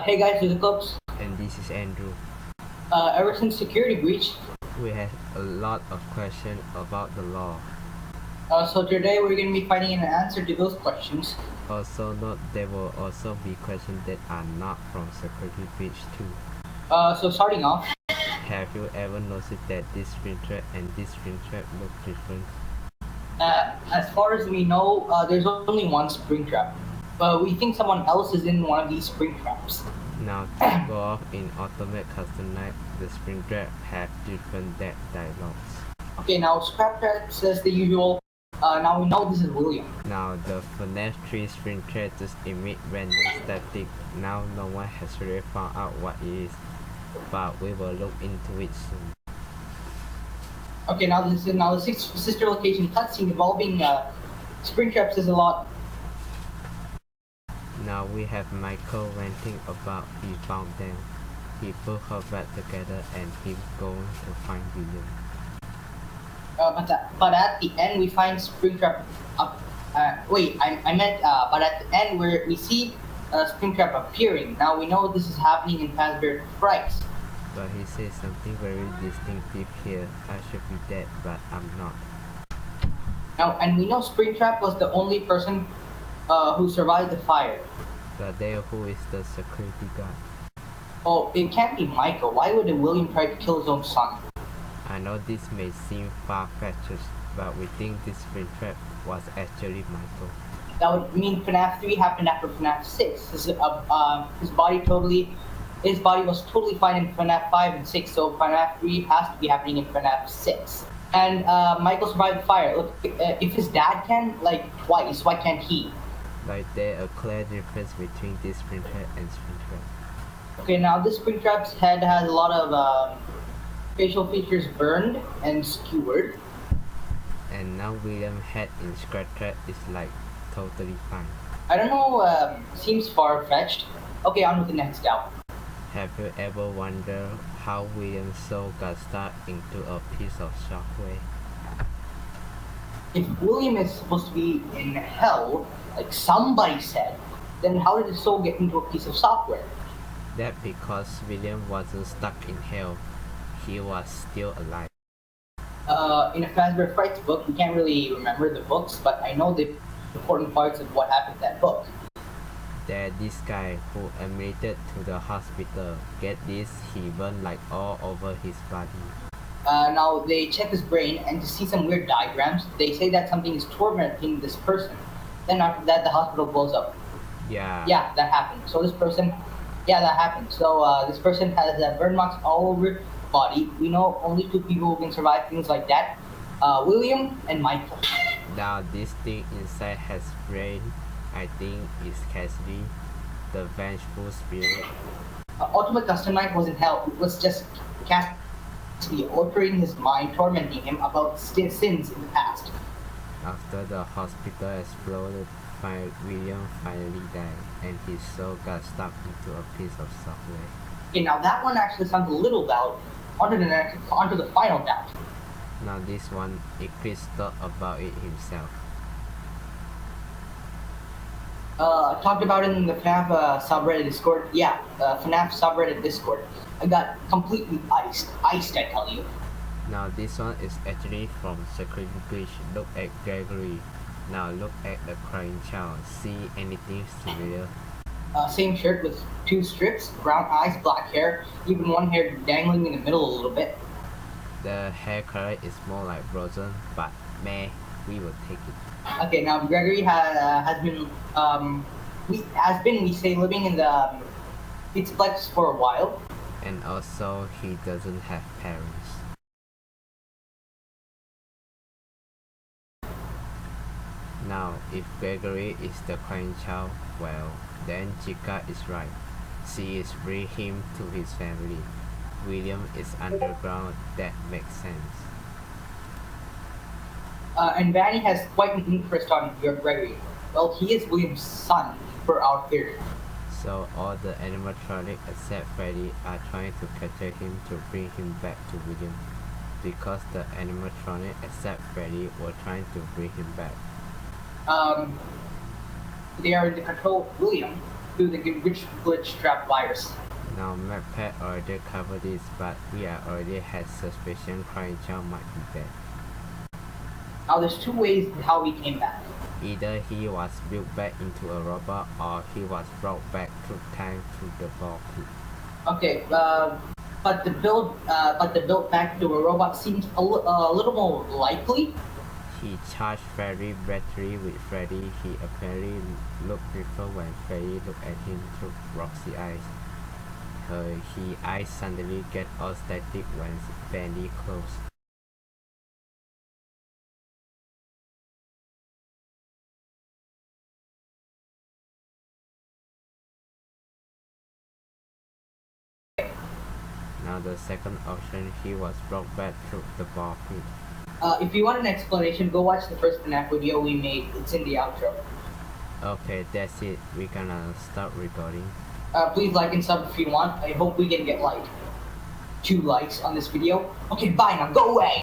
Hey guys, this is Clubs. And this is Andrew. Ever since security breach, We have a lot of questions about the law. so today we're going to be finding an answer to those questions. Also note there will also be questions that are not from security breach too. So starting off, Have you ever noticed that this springtrap and this springtrap look different? as far as we know, there's only one spring trap. We think someone else is in one of these spring traps. Now to go off in automatic custom night, the springtrap have different dialogues. Okay, now scrap trap says the usual. Now we know this is William. Now the fnaf 3 springtrap just emit random static. Now no one has really found out what it is, but we will look into it soon. Okay, now this is now the sixth sister location cutscene involving spring traps is a lot. Now we have Michael ranting about he found them. He put her back together and he's going to find William. But at the end we find Springtrap up. I meant but at the end where we see Springtrap appearing. Now we know this is happening in Fazbear Frights. But he says something very distinctive here. I should be dead, but I'm not. Now and we know Springtrap was the only person who survived the fire. But there, who is the security guard? Oh, it can't be Michael. Why would William try to kill his own son? I know this may seem far-fetched, but we think this springtrap was actually Michael. That would mean FNAF 3 happened after FNAF 6. His body was totally fine in FNAF 5 and 6, so FNAF 3 has to be happening in FNAF 6. And Michael survived the fire. Look, if his dad can, like, twice, why can't he? Like there's a clear difference between this springtrap and springtrap. Okay, now this Springtrap's head has a lot of facial features burned and skewered. And now William's head in scratch trap is like totally fine. I don't know, seems far-fetched. Okay, on with the next doubt. Have you ever wondered how William's soul got stuck into a piece of software? If William is supposed to be in hell, like somebody said, then how did his soul get into a piece of software? That because William wasn't stuck in hell, he was still alive. In a Fazbear Frights book, we can't really remember the books, but I know the important parts of what happened in that book. There's this guy who admitted to the hospital. Get this, he burned like all over his body. Now they check his brain and to see some weird diagrams, they say that something is tormenting this person. Then after that, the hospital blows up. Yeah. Yeah, that happened. So this person, yeah, that happened. So this person has burn marks all over his body. We know only two people who can survive things like that, William and Michael. Now this thing inside has brain. I think it's Cassidy, the vengeful spirit. Ultimate Custom Night was in hell. It was just Cassidy altering his mind, tormenting him about sins in the past. After the hospital exploded, William finally died, and his soul got stuck into a piece of software. Okay, now that one actually sounds a little doubt. Onto the final doubt. Now this one, Chris thought about it himself. Talked about it in the FNAF subreddit Discord. Yeah, FNAF subreddit Discord. I got completely iced, I tell you. Now this one is actually from Security Breach. Look at Gregory. Now look at the crying child. See anything similar? Same shirt with two strips, brown eyes, black hair, even one hair dangling in the middle a little bit. The hair color is more like frozen, but meh, we will take it. Okay, now Gregory has been we say living in the Pitsplex for a while. And also he doesn't have parents. Now if Gregory is the crying child, well then Chica is right. She is bring him to his family. William is underground, that makes sense. And Vanny has quite an interest on your Gregory. Well, he is William's son, for our theory. So all the animatronics except Freddy are trying to capture him to bring him back to William. Because the animatronics except Freddy were trying to bring him back. They are in the control of William. through the glitch trap virus. Now MacPack already covered this, but we already had suspicion Crying Child might be dead. Now there's two ways how he came back. Either he was built back into a robot or he was brought back through time to the ball pit. Okay, but the build back to a robot seems a little more likely. He charged Freddy's battery with Freddy. He apparently looked different when Freddy looked at him through Roxy's eyes. Her eyes suddenly get all static when Freddy closed. Now the second option, he was brought back through the ball pit. If you want an explanation, go watch the first FNAF video we made. It's in the outro. Okay, that's it. We're gonna start recording. Please like and sub if you want. I hope we can get like 2 likes on this video. Okay, bye now. Go away.